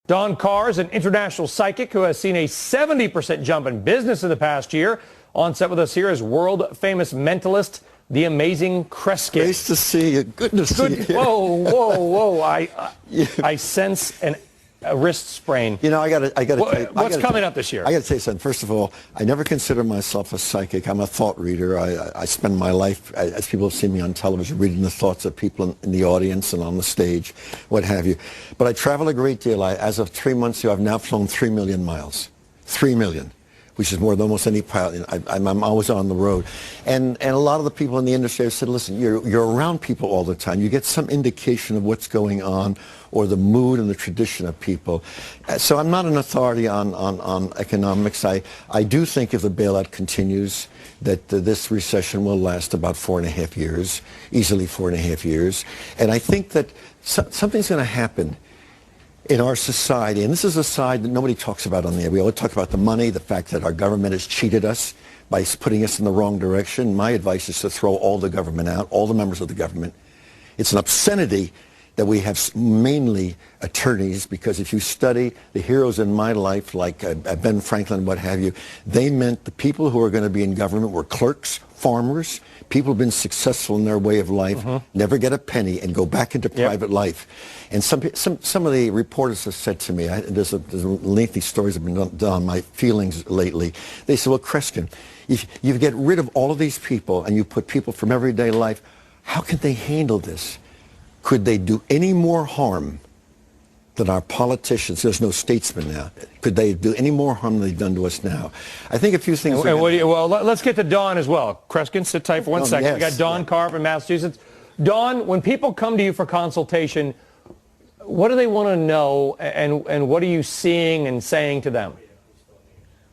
Dawn Carr is an international psychic who has seen a 70% jump in business in the past year. On set with us here is world-famous mentalist, the Amazing Kreskin. Nice to see you. Good to see you. Whoa, whoa, whoa! I sense a wrist sprain. You know, I got to tell you, what's coming up this year? I got to tell you something. First of all, I never consider myself a psychic. I'm a thought reader. I spend my life, as people have seen me on television, reading the thoughts of people in the audience and on the stage, what have you. But I travel a great deal. As of 3 months ago, I've now flown 3 million miles. 3 million. Which is more than almost any pilot. I'm always on the road. And a lot of the people in the industry have said, listen, you're around people all the time. You get some indication of what's going on or the mood and the tradition of people. So I'm not an authority on economics. I do think if the bailout continues, that this recession will last about 4.5 years, easily 4.5 years. And I think that something's going to happen in our society, and this is a side that nobody talks about on the air. We always talk about the money, the fact that our government has cheated us by putting us in the wrong direction. My advice is to throw all the government out, all the members of the government. It's an obscenity that we have mainly attorneys, because if you study the heroes in my life, like Ben Franklin, what have you, they meant the people who are going to be in government were clerks, farmers, people who have been successful in their way of life, never get a penny, and go back into private life. And some of the reporters have said to me, there's lengthy stories have been done on my feelings lately. They said, well, Kreskin, if you get rid of all of these people and you put people from everyday life, how can they handle this? Could they do any more harm than our politicians? There's no statesman now. Could they do any more harm than they've done to us now? I think a few things. Well, let's get to Dawn as well. Kreskin, sit tight for one second. Yes, we got Dawn Carr from Massachusetts. Dawn, when people come to you for consultation, what do they want to know, and what are you seeing and saying to them?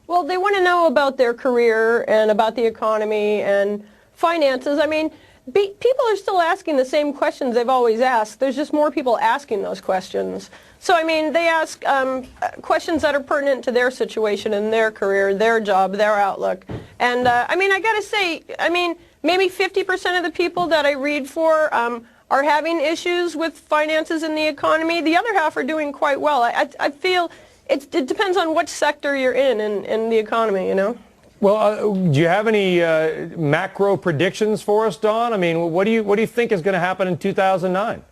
Well, they want to know about their career and about the economy and finances. I mean, people are still asking the same questions they've always asked. There's just more people asking those questions. So, I mean, they ask questions that are pertinent to their situation and their career, their job, their outlook. And, I mean, I got to say, I mean, maybe 50% of the people that I read for are having issues with finances and the economy. The other half are doing quite well. I feel it depends on which sector you're in the economy, you know. Well, do you have any macro predictions for us, Dawn? I mean, what do you think is going to happen in 2009?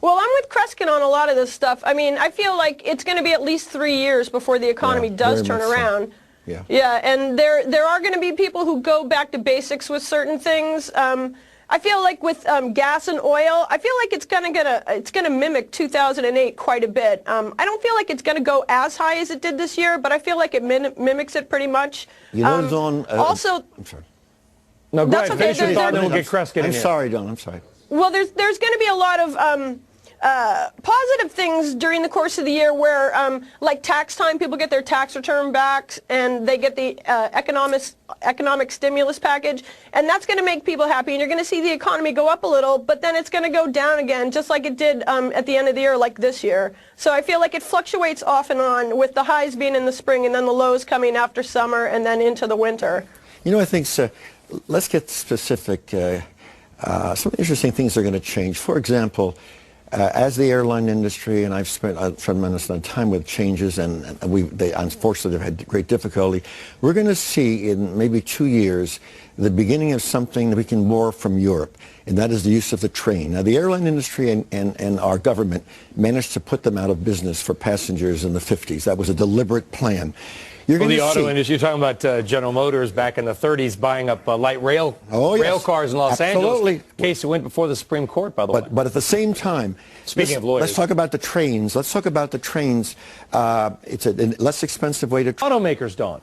Well, I'm with Kreskin on a lot of this stuff. I mean, I feel like it's going to be at least 3 years before the economy does turn around. So. Yeah, and there are going to be people who go back to basics with certain things. I feel like with gas and oil, I feel like it's going to mimic 2008 quite a bit. I don't feel like it's going to go as high as it did this year, but I feel like it mimics it pretty much. You know, Dawn, also, I'm sorry. No, go ahead. Okay. Finish your thought, then we'll get Kreskin in. I'm sorry, Dawn. I'm sorry. Well, there's going to be a lot of positive things during the course of the year where, like tax time, people get their tax return back and they get the economic stimulus package, and that's going to make people happy, and you're going to see the economy go up a little, but then it's going to go down again, just like it did at the end of the year, like this year. So I feel like it fluctuates off and on, with the highs being in the spring and then the lows coming after summer and then into the winter. You know, I think, let's get specific. Some interesting things are going to change. For example, as the airline industry, and I've spent a tremendous amount of time with changes, and they unfortunately have had great difficulty, we're going to see in maybe 2 years the beginning of something that we can borrow from Europe, and that is the use of the train. Now, the airline industry and our government managed to put them out of business for passengers in the 50s. That was a deliberate plan. Well, the auto industry, you're talking about General Motors back in the 30s buying up light rail cars in Los Angeles. Case that went before the Supreme Court, by the way. But at the same time, speaking of lawyers, let's talk about the trains. Let's talk about the trains. It's a less expensive way to automakers, Dawn.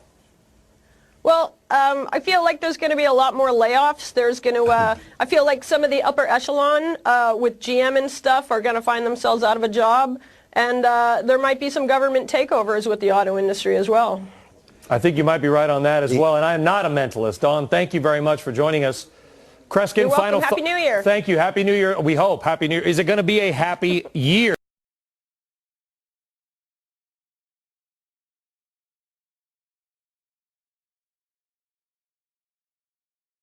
Well, I feel like there's going to be a lot more layoffs. There's going to, I feel like some of the upper echelon with GM and stuff are going to find themselves out of a job. And there might be some government takeovers with the auto industry as well. I think you might be right on that as well. And I am not a mentalist. Dawn, thank you very much for joining us. Kreskin, You're welcome. Happy New Year. Thank you. Happy New Year. We hope. Happy New Year. Is it going to be a happy year?